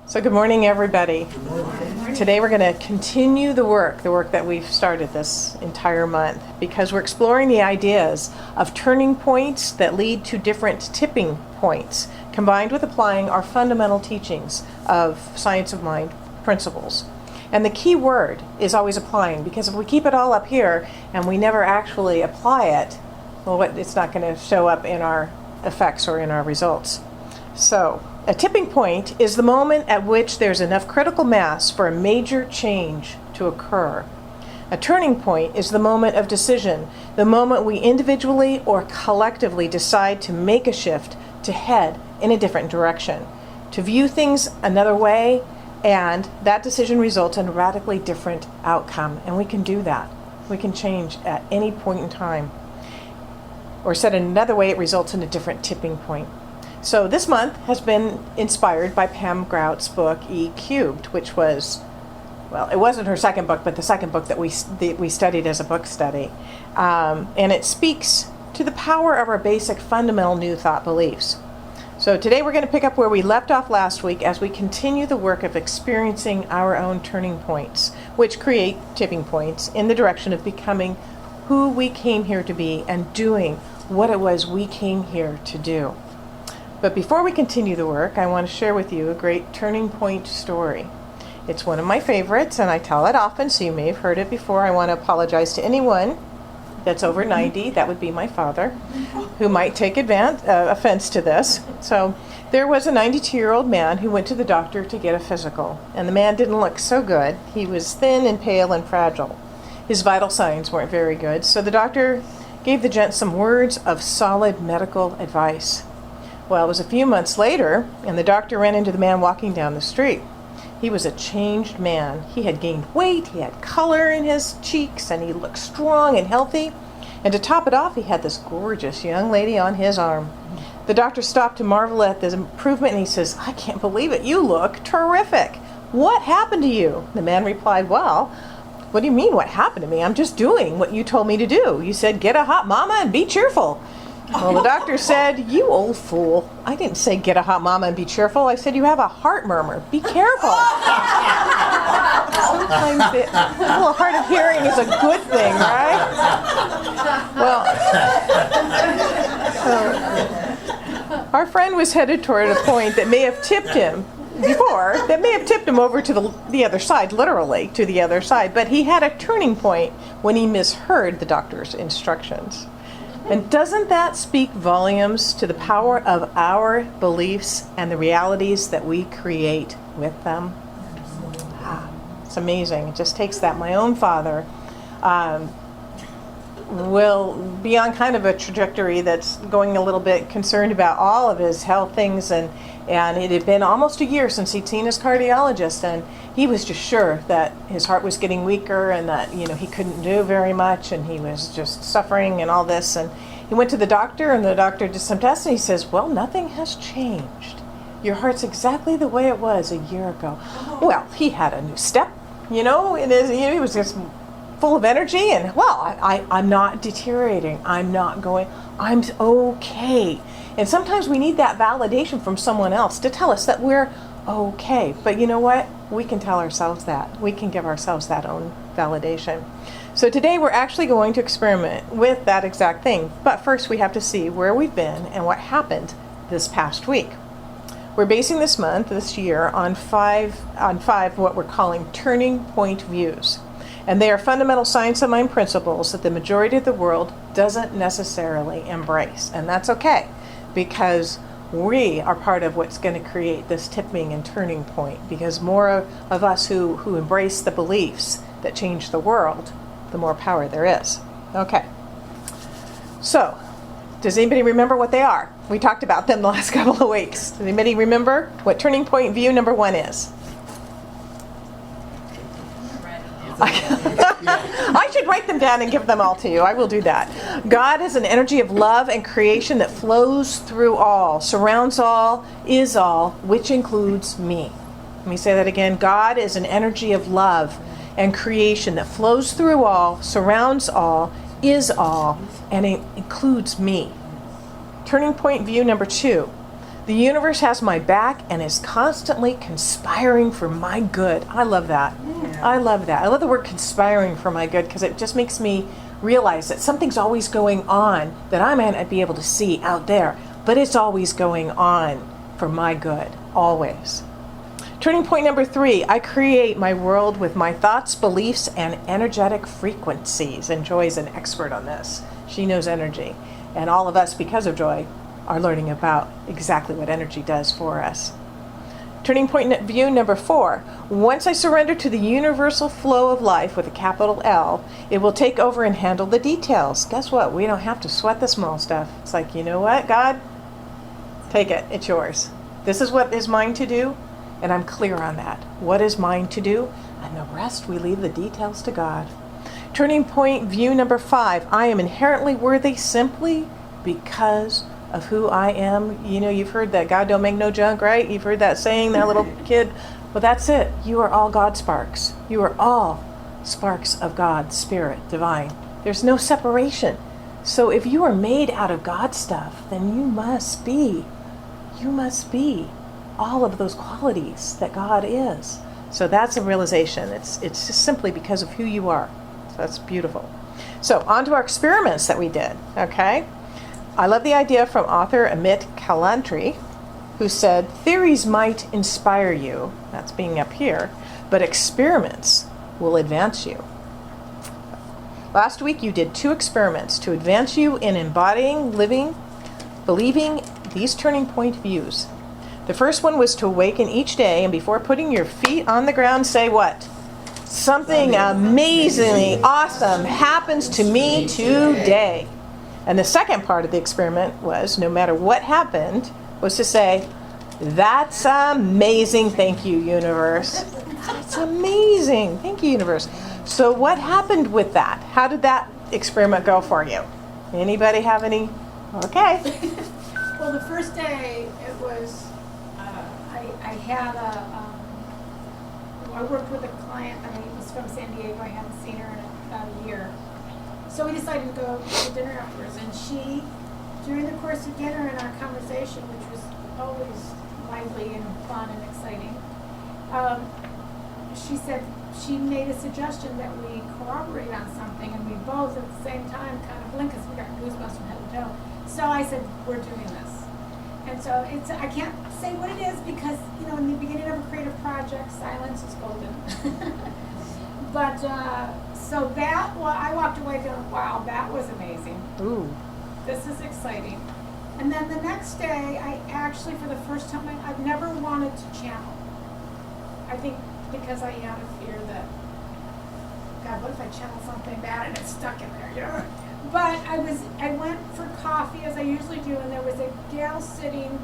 So good morning, everybody. Today we're going to continue the work that we've started this entire month, because we're exploring the ideas of turning points that lead to different tipping points, combined with applying our fundamental teachings of science of mind principles. And the key word is always applying, because if we keep it all up here and we never actually apply it, well, it's not going to show up in our effects or in our results. So, a tipping point is the moment at which there's enough critical mass for a major change to occur. A turning point is the moment of decision, the moment we individually or collectively decide to make a shift, to head in a different direction, to view things another way, and that decision results in a radically different outcome. And we can do that. We can change at any point in time. Or said in another way, it results in a different tipping point. So this month has been inspired by Pam Grout's book, E Cubed, which was, well, it wasn't her second book, but the second book that we studied as a book study. And it speaks to the power of our basic fundamental new thought beliefs. So today we're going to pick up where we left off last week as we continue the work of experiencing our own turning points, which create tipping points in the direction of becoming who we came here to be and doing what it was we came here to do. But before we continue the work, I want to share with you a great turning point story. It's one of my favorites, and I tell it often, so you may have heard it before. I want to apologize to anyone that's over 90, that would be my father, who might take offense to this. So there was a 92-year-old man who went to the doctor to get a physical, and the man didn't look so good. He was thin and pale and fragile. His vital signs weren't very good, so the doctor gave the gent some words of solid medical advice. Well, it was a few months later, and the doctor ran into the man walking down the street. He was a changed man. He had gained weight, he had color in his cheeks, and he looked strong and healthy. And to top it off, he had this gorgeous young lady on his arm. The doctor stopped to marvel at this improvement, and he says, "I can't believe it. You look terrific. What happened to you?" The man replied, "Well, what do you mean what happened to me? I'm just doing what you told me to do. You said get a hot mama and be cheerful." Well, the doctor said, "You old fool. I didn't say get a hot mama and be cheerful. I said you have a heart murmur. Be careful." Sometimes a little hard of hearing is a good thing, right? Well, our friend was headed toward a point that may have tipped him over to the other side, literally to the other side. But he had a turning point when he misheard the doctor's instructions. And doesn't that speak volumes to the power of our beliefs and the realities that we create with them? It's amazing. It just takes that. My own father will be on kind of a trajectory that's going a little bit concerned about all of his health things, and it had been almost a year since he'd seen his cardiologist, and he was just sure that his heart was getting weaker and that he couldn't do very much, and he was just suffering and all this. And he went to the doctor, and the doctor did some tests, and he says, "Well, nothing has changed. Your heart's exactly the way it was a year ago." Well, he had a new step, he was just full of energy, and I'm not deteriorating. I'm okay. And sometimes we need that validation from someone else to tell us that we're okay. But you know what? We can tell ourselves that. We can give ourselves that own validation. So today we're actually going to experiment with that exact thing. But first we have to see where we've been and what happened this past week. We're basing this year, on five what we're calling turning point views. And they are fundamental science of mind principles that the majority of the world doesn't necessarily embrace. And that's okay, because we are part of what's going to create this tipping and turning point, because more of us who embrace the beliefs that change the world, the more power there is. Okay. So, does anybody remember what they are? We talked about them the last couple of weeks. Does anybody remember what turning point view number 1 is? I should write them down and give them all to you. I will do that. God is an energy of love and creation that flows through all, surrounds all, is all, which includes me. Let me say that again. God is an energy of love and creation that flows through all, surrounds all, is all, and it includes me. Turning point view number 2. The universe has my back and is constantly conspiring for my good. I love that. Yeah. I love that. I love the word conspiring for my good because it just makes me realize that something's always going on that I might not be able to see out there, but it's always going on for my good, always. Turning point number 3, I create my world with my thoughts, beliefs, and energetic frequencies. And Joy's an expert on this. She knows energy. And all of us, because of Joy, are learning about exactly what energy does for us. Turning point view number 4, once I surrender to the universal flow of life with a capital L, it will take over and handle the details. Guess what? We don't have to sweat the small stuff. It's like, you know what, God? Take it. It's yours. This is what is mine to do, and I'm clear on that. What is mine to do? And the rest, we leave the details to God. Turning point view number 5, I am inherently worthy simply because of who I am. You know, you've heard that God don't make no junk, right? You've heard that saying, that little kid. Well, that's it. You are all God sparks. You are all sparks of God, Spirit, divine. There's no separation. So if you are made out of God stuff, then you must be all of those qualities that God is. So that's a realization. It's just simply because of who you are. So that's beautiful. So on to our experiments that we did, okay? I love the idea from author Amit Kalantri, who said, theories might inspire you, that's being up here, but experiments will advance you. Last week you did 2 experiments to advance you in embodying, living, believing these turning point views. The first one was to awaken each day and before putting your feet on the ground, say what? Something amazingly awesome happens to me today. And the second part of the experiment was, no matter what happened, was to say, that's amazing, thank you, universe. That's amazing, thank you, universe. So what happened with that? How did that experiment go for you? Anybody have any? Okay. Well, the first day, it was, I worked with a client, he was from San Diego, I hadn't seen her in about a year. So we decided to go to dinner afterwards, and she, during the course of dinner and our conversation, which was always lively and fun and exciting, she said she made a suggestion that we cooperate on something, and we both at the same time kind of blinked because we got goosebumps from head to toe. So I said, we're doing this. And so I can't say what it is because, you know, in the beginning of a creative project, silence is golden. But, so that, well, I walked away feeling, wow, that was amazing. Ooh. This is exciting. And then the next day, I actually, for the first time, I've never wanted to channel. I think because I had a fear that, God, what if I channel something bad and it's stuck in there, you know? But I went for coffee, as I usually do, and there was a gal sitting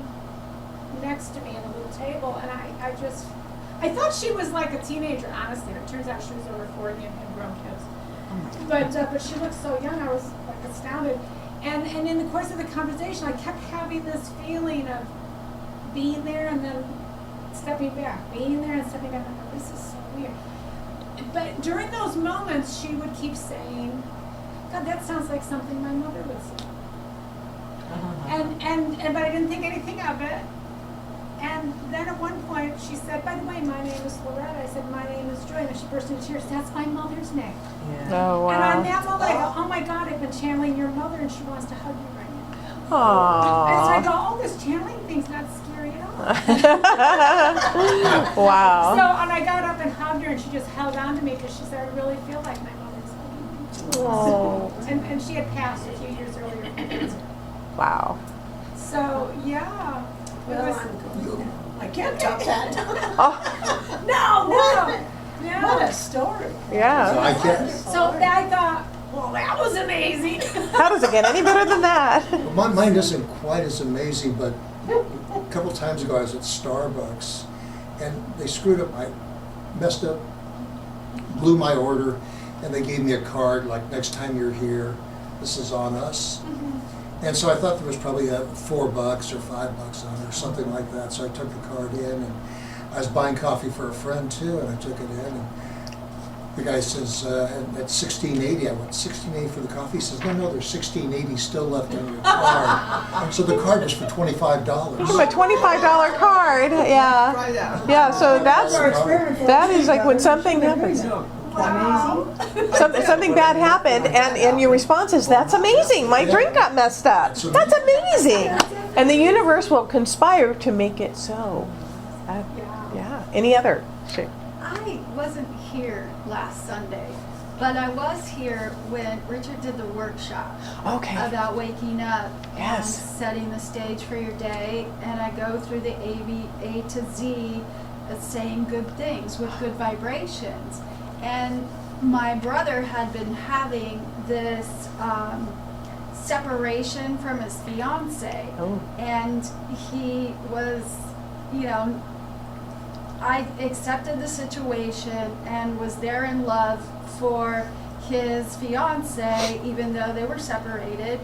next to me at a little table, and I thought she was like a teenager, honestly. It turns out she was over 40 and had grown kids. But she looked so young, I was like astounded. And in the course of the conversation, I kept having this feeling of being there and then stepping back, being there and stepping back. I'm like, this is so weird. But during those moments, she would keep saying, God, that sounds like something my mother would say. But I didn't think anything of it. And then at one point she said, by the way, my name is Loretta. I said, my name is Joy. And she burst into tears. That's my mother's name. Yeah. Oh, wow. And on that moment I go, oh my God, I've been channeling your mother and she wants to hug you right now. Aww. And so I go, oh, this channeling thing's not scary at all. Wow. So, and I got up and hugged her and she just held on to me because she said, I really feel like my mother's hugging me. Oh. And she had passed a few years earlier from cancer. Wow. So, yeah. Well, I can't top that. Oh, No. What a story. yeah. So I guess So I thought, well, that was amazing. How does it get any better than that? well, mine isn't quite as amazing, but a couple times ago I was at Starbucks and they screwed up messed up, blew my order, and they gave me a card like, next time you're here, this is on us. And so I thought there was probably $4 or $5 on it or something like that. So I took the card in, and I was buying coffee for a friend too, and I took it in. And the guy says, at 1680, I went, 1680 for the coffee? He says, no, there's 1680 still left on your card. So the card was for $25. A $25 card, yeah. Try that. Yeah, so that's, Our experiment for that is me, like when but something there happens. you go. Amazing. Something bad happened, and your response is, that's amazing, my drink got messed up. That's amazing. And the universe will conspire to make it so. Yeah. Any other? Sure. I wasn't here last Sunday, but I was here when Richard did the workshop Okay. about waking up Yes. and setting the stage for your day. And I go through the A to Z, saying good things with good vibrations. And my brother had been having this separation from his fiance, Oh. and he was, I accepted the situation and was there in love for his fiance, even though they were separated.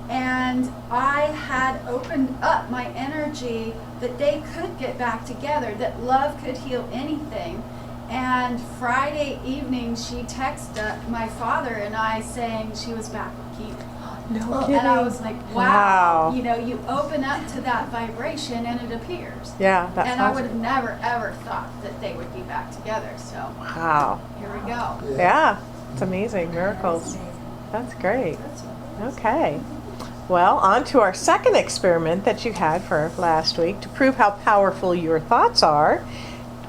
And I had opened up my energy that they could get back together, that love could heal anything. And Friday evening, she texted my father and I saying she was back with Keith. No kidding. And I was like, Wow. wow, you open up to that vibration and it appears. Yeah, that's And I would awesome. have never, ever thought that they would be back together. So Wow. here we go. Yeah, it's amazing. Miracles. That's great. Okay. Well, on to our second experiment that you had for last week to prove how powerful your thoughts are.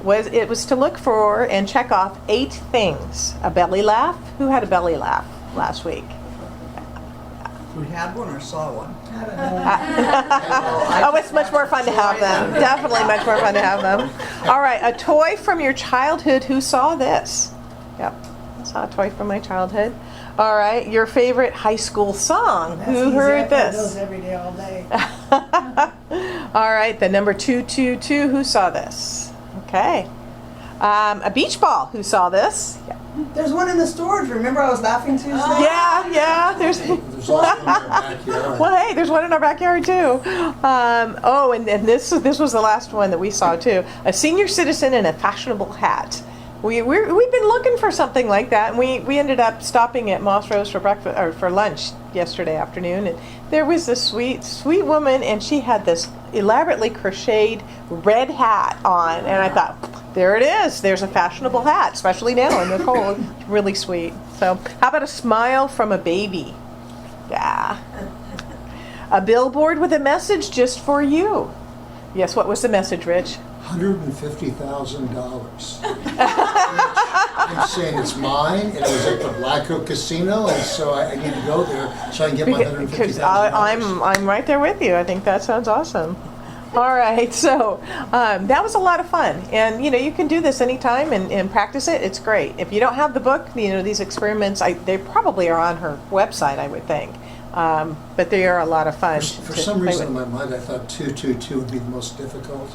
It was to look for and check off 8 things. A belly laugh. Who had a belly laugh last week? We had one or saw one? Oh, it's much more fun to have them. Definitely much more fun to have them. All right, a toy from your childhood. Who saw this? Yep, I saw a toy from my childhood. All right, your favorite high school song. Who heard Those this? every day, all day. All right, the number 222. Who saw this? Okay. A beach ball. Who saw this? There's one in the storage. Remember I was laughing Tuesday? Yeah. There's. There's also in our backyard. Well, hey, there's one in our backyard too. And this was the last one that we saw too. A senior citizen in a fashionable hat. We've been looking for something like that, and we ended up stopping at Moss Rose for breakfast or for lunch yesterday afternoon, and there was this sweet woman, and she had this elaborately crocheted red hat on, and I thought, there it is. There's a fashionable hat, especially now in the cold. Really sweet. So, how about a smile from a baby? Yeah. A billboard with a message just for you. Yes, what was the message, Rich? $150,000. I'm saying it's mine, and it was at the Black Oak Casino, and so I need to go there so I can get my Because $150,000. I'm right there with you. I think that sounds awesome. All right, so that was a lot of fun, and you can do this anytime and practice it. It's great. If you don't have the book, these experiments, they probably are on her website, I would think. But they are a lot of fun. For to some play reason in with. my mind, I thought 222 would be the most difficult.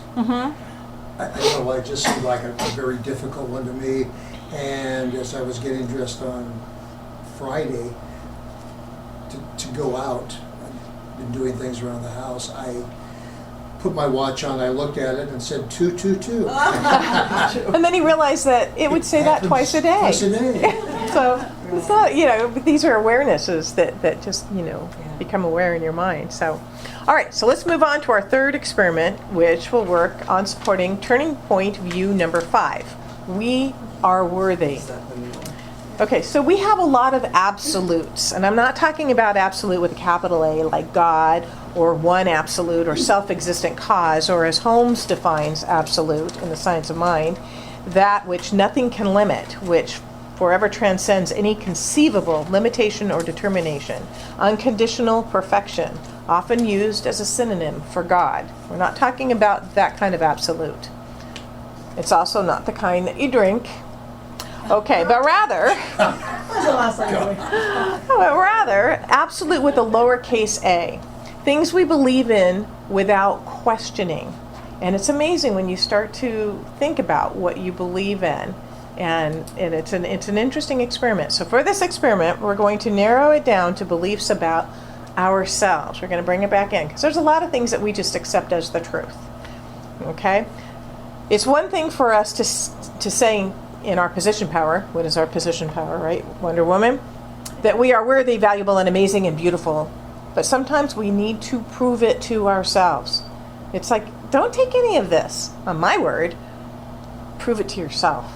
I don't know why, it just seemed like a very difficult one to me. And as I was getting dressed on Friday to go out, I've been doing things around the house, I put my watch on, I looked at it and said 222. And then he realized that it would say that twice a day. Twice a day. So it's not, these are awarenesses that just, become aware in your mind. So, all right, so let's move on to our third experiment, which will work on supporting turning point view number 5. We are worthy. Okay, so we have a lot of absolutes, and I'm not talking about absolute with a capital A like God or one absolute or self-existent cause, or as Holmes defines absolute in the Science of Mind, that which nothing can limit, which forever transcends any conceivable limitation or determination, unconditional perfection, often used as a synonym for God. We're not talking about that kind of absolute. It's also not the kind that you drink. Okay, but rather, When's the last time you went? absolute with a lowercase a. Things we believe in without questioning. And it's amazing when you start to think about what you believe in. And it's an interesting experiment. So for this experiment, we're going to narrow it down to beliefs about ourselves. We're going to bring it back in because there's a lot of things that we just accept as the truth. Okay? It's one thing for us to say in our position power. What is our position power, right? Wonder Woman. That we are worthy, valuable, and amazing and beautiful. But sometimes we need to prove it to ourselves. It's like, don't take any of this on my word. Prove it to yourself.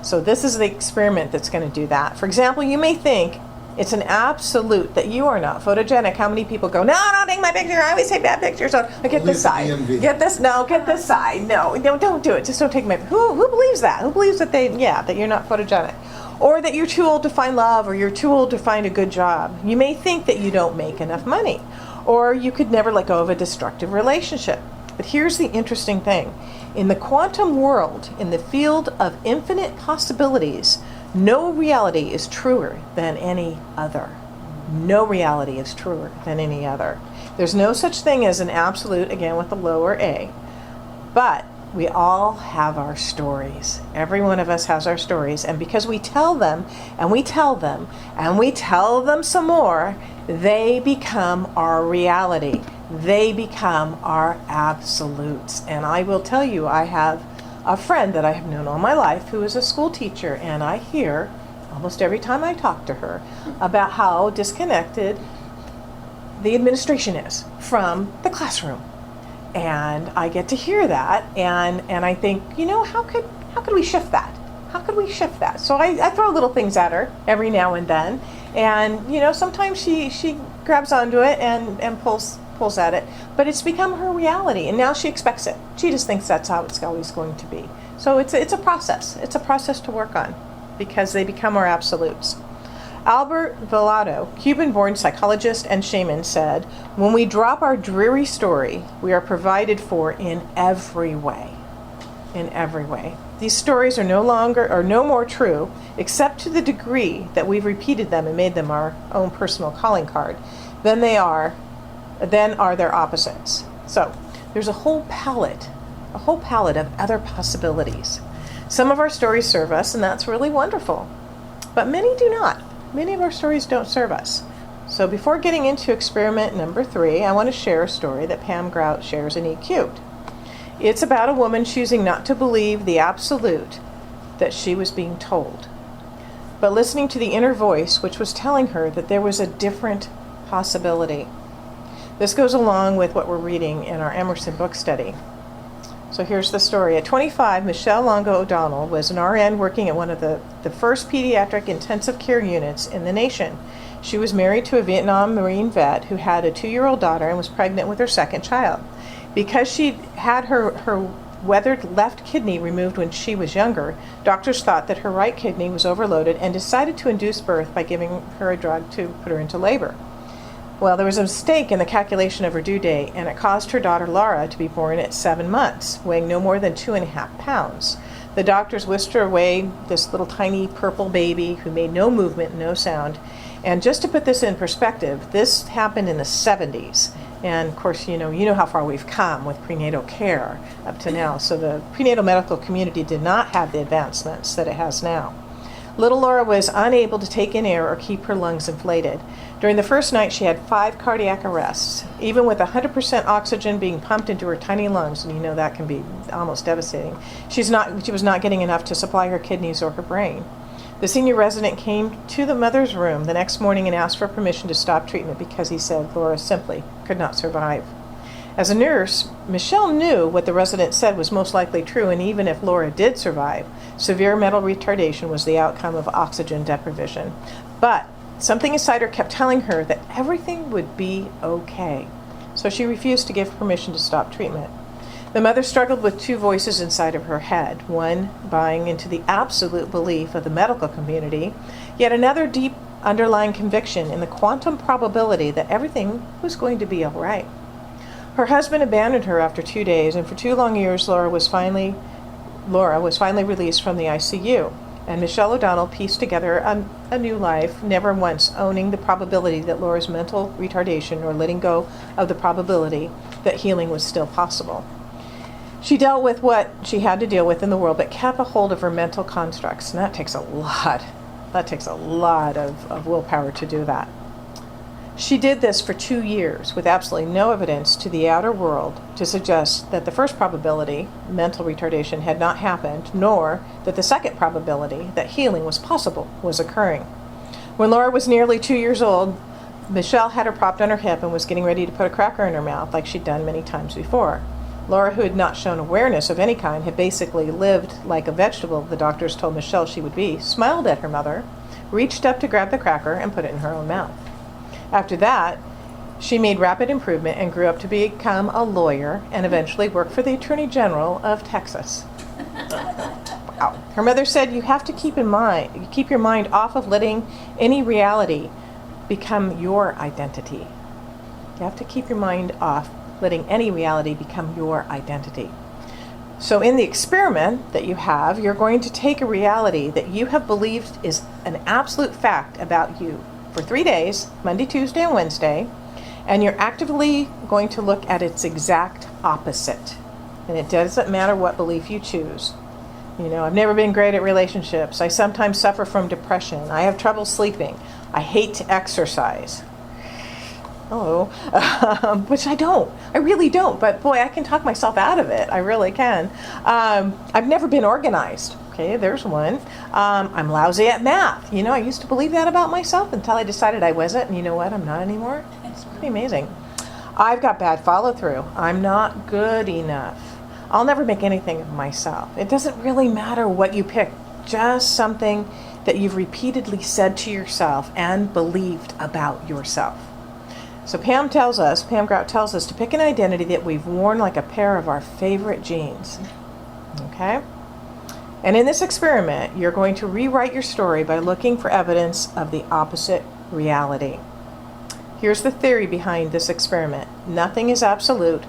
So this is the experiment that's going to do that. For example, you may think it's an absolute that you are not photogenic. How many people go, no, don't take my picture. I always take bad pictures. So get Only this at side. the DMV. Get this. No, get this side. No, don't do it. Just don't take my. Who believes that? Who believes that that you're not photogenic, or that you're too old to find love, or you're too old to find a good job? You may think that you don't make enough money, or you could never let go of a destructive relationship. But here's the interesting thing. In the quantum world, in the field of infinite possibilities, no reality is truer than any other. No reality is truer than any other. There's no such thing as an absolute, again with the lower A. But we all have our stories. Every one of us has our stories. And because we tell them, and we tell them, and we tell them some more, they become our reality. They become our absolutes. And I will tell you, I have a friend that I have known all my life who is a school teacher, and I hear almost every time I talk to her about how disconnected the administration is from the classroom. And I get to hear that, and I think, how could we shift that? How could we shift that? So I throw little things at her every now and then, and sometimes she grabs onto it and pulls at it, but it's become her reality, and now she expects it. She just thinks that's how it's always going to be. So it's a process. It's a process to work on, because they become our absolutes. Albert Villado, Cuban-born psychologist and shaman, said, "When we drop our dreary story, we are provided for in every way. In every way. These stories are no more true, except to the degree that we've repeated them and made them our own personal calling card, than are their opposites." So there's a whole palette of other possibilities. Some of our stories serve us, and that's really wonderful. But many do not. Many of our stories don't serve us. So before getting into experiment number 3, I want to share a story that Pam Grout shares in E-Cubed. It's about a woman choosing not to believe the absolute that she was being told, but listening to the inner voice which was telling her that there was a different possibility. This goes along with what we're reading in our Emerson book study. So here's the story. At 25, Michelle Longo O'Donnell was an RN working at one of the first pediatric intensive care units in the nation. She was married to a Vietnam Marine vet who had a 2-year-old daughter and was pregnant with her second child. Because she'd had her weathered left kidney removed when she was younger, doctors thought that her right kidney was overloaded and decided to induce birth by giving her a drug to put her into labor. Well, there was a mistake in the calculation of her due date, and it caused her daughter Laura to be born at 7 months, weighing no more than 2.5 pounds. The doctors whisked her away, this little tiny purple baby who made no movement, no sound. And just to put this in perspective, this happened in the 70s. And of course, you know how far we've come with prenatal care up to now. So the prenatal medical community did not have the advancements that it has now. Little Laura was unable to take in air or keep her lungs inflated. During the first night, she had 5 cardiac arrests, even with 100% oxygen being pumped into her tiny lungs, and that can be almost devastating. She was not getting enough to supply her kidneys or her brain. The senior resident came to the mother's room the next morning and asked for permission to stop treatment because he said Laura simply could not survive. As a nurse, Michelle knew what the resident said was most likely true, and even if Laura did survive, severe mental retardation was the outcome of oxygen deprivation. But something inside her kept telling her that everything would be okay, so she refused to give permission to stop treatment. The mother struggled with 2 voices inside of her head, one buying into the absolute belief of the medical community, yet another deep underlying conviction in the quantum probability that everything was going to be all right. Her husband abandoned her after 2 days, and for 2 long years Laura was finally released from the ICU, and Michelle O'Donnell pieced together a new life, never once owning the probability that Laura's mental retardation or letting go of the probability that healing was still possible. She dealt with what she had to deal with in the world, but kept a hold of her mental constructs, and that takes a lot. That takes a lot of willpower to do that. She did this for 2 years with absolutely no evidence to the outer world to suggest that the first probability, mental retardation, had not happened, nor that the second probability, that healing was possible, was occurring. When Laura was nearly 2 years old, Michelle had her propped on her hip and was getting ready to put a cracker in her mouth like she'd done many times before. Laura, who had not shown awareness of any kind, had basically lived like a vegetable the doctors told Michelle she would be, smiled at her mother, reached up to grab the cracker, and put it in her own mouth. After that, she made rapid improvement and grew up to become a lawyer and eventually worked for the Attorney General of Texas. Wow. Her mother said, you have to keep your mind off of letting any reality become your identity. You have to keep your mind off letting any reality become your identity. So in the experiment that you have, you're going to take a reality that you have believed is an absolute fact about you for 3 days, Monday, Tuesday, and Wednesday, and you're actively going to look at its exact opposite. And it doesn't matter what belief you choose. You know, I've never been great at relationships. I sometimes suffer from depression. I have trouble sleeping. I hate to exercise. Hello. Which I don't. I really don't. But boy, I can talk myself out of it. I really can. I've never been organized. Okay, there's one. I'm lousy at math. You know, I used to believe that about myself until I decided I wasn't. And you know what? I'm not anymore. It's pretty amazing. I've got bad follow-through. I'm not good enough. I'll never make anything of myself. It doesn't really matter what you pick. Just something that you've repeatedly said to yourself and believed about yourself. So Pam Grout tells us to pick an identity that we've worn like a pair of our favorite jeans. Okay? And in this experiment, you're going to rewrite your story by looking for evidence of the opposite reality. Here's the theory behind this experiment. Nothing is absolute.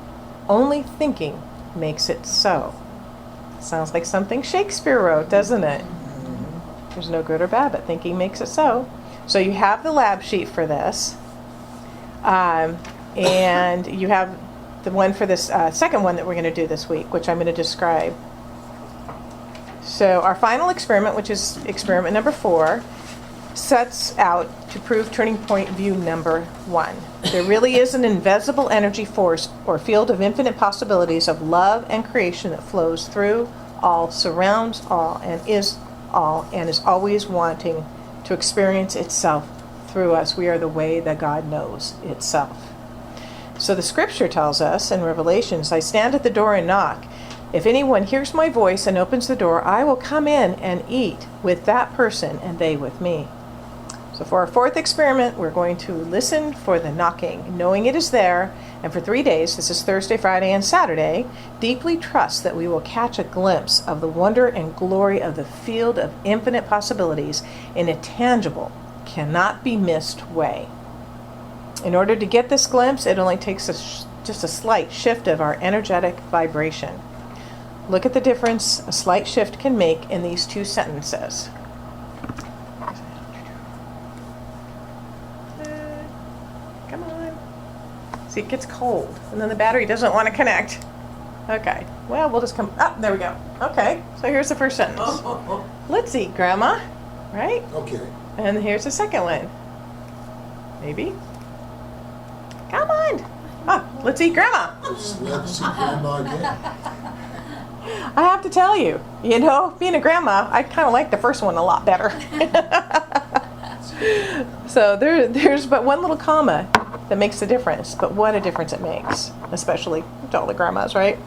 Only thinking makes it so. Sounds like something Shakespeare wrote, doesn't it? There's no good or bad, but thinking makes it so. So you have the lab sheet for this. And you have the one for this second one that we're going to do this week, which I'm going to describe. So our final experiment, which is experiment number 4, sets out to prove turning point view number 1. There really is an invisible energy force or field of infinite possibilities of love and creation that flows through all, surrounds all, and is always wanting to experience itself through us. We are the way that God knows itself. So the scripture tells us in Revelations, I stand at the door and knock. If anyone hears my voice and opens the door, I will come in and eat with that person and they with me. So for our 4th experiment, we're going to listen for the knocking, knowing it is there, and for 3 days, this is Thursday, Friday, and Saturday, deeply trust that we will catch a glimpse of the wonder and glory of the field of infinite possibilities in a tangible, cannot be missed way. In order to get this glimpse, it only takes just a slight shift of our energetic vibration. Look at the difference a slight shift can make in these 2 sentences. Come on. See, it gets cold, and then the battery doesn't want to connect. Okay, well, we'll just come, there we go. Okay, so here's the first sentence. Let's eat, Grandma, right? Okay. And here's the second one. Maybe. Come on. Let's eat, Grandma. Let's see Grandma again. I have to tell you, you know, being a grandma, I kind of like the first one a lot better. So there's but one little comma that makes a difference, but what a difference it makes, especially to all the grandmas, right?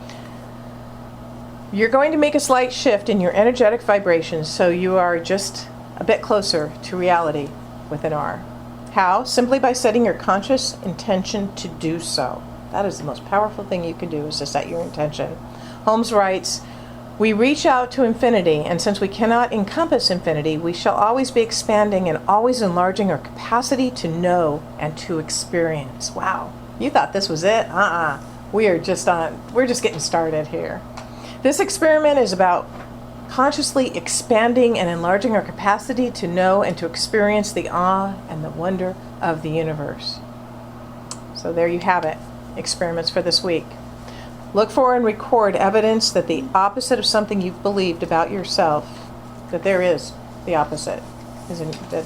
You're going to make a slight shift in your energetic vibrations so you are just a bit closer to reality with an R. How? Simply by setting your conscious intention to do so. That is the most powerful thing you can do, is to set your intention. Holmes writes, we reach out to infinity, and since we cannot encompass infinity, we shall always be expanding and always enlarging our capacity to know and to experience. Wow. You thought this was it? We're just getting started here. This experiment is about consciously expanding and enlarging our capacity to know and to experience the awe and the wonder of the universe. So there you have it. Experiments for this week. Look for and record evidence that the opposite of something you've believed about yourself, that there is the opposite, that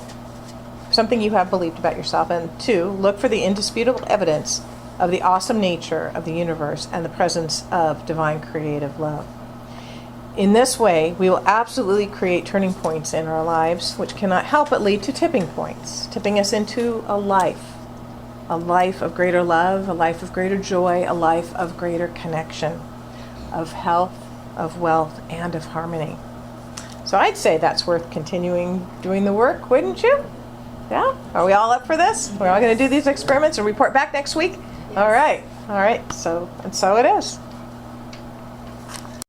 something you have believed about yourself. And 2, look for the indisputable evidence of the awesome nature of the universe and the presence of divine creative love. In this way, we will absolutely create turning points in our lives, which cannot help but lead to tipping points, tipping us into a life of greater love, a life of greater joy, a life of greater connection, of health, of wealth, and of harmony. So I'd say that's worth continuing doing the work, wouldn't you? Yeah? Are we all up for this? We're all going to do these experiments and report back next week? All right. So it is.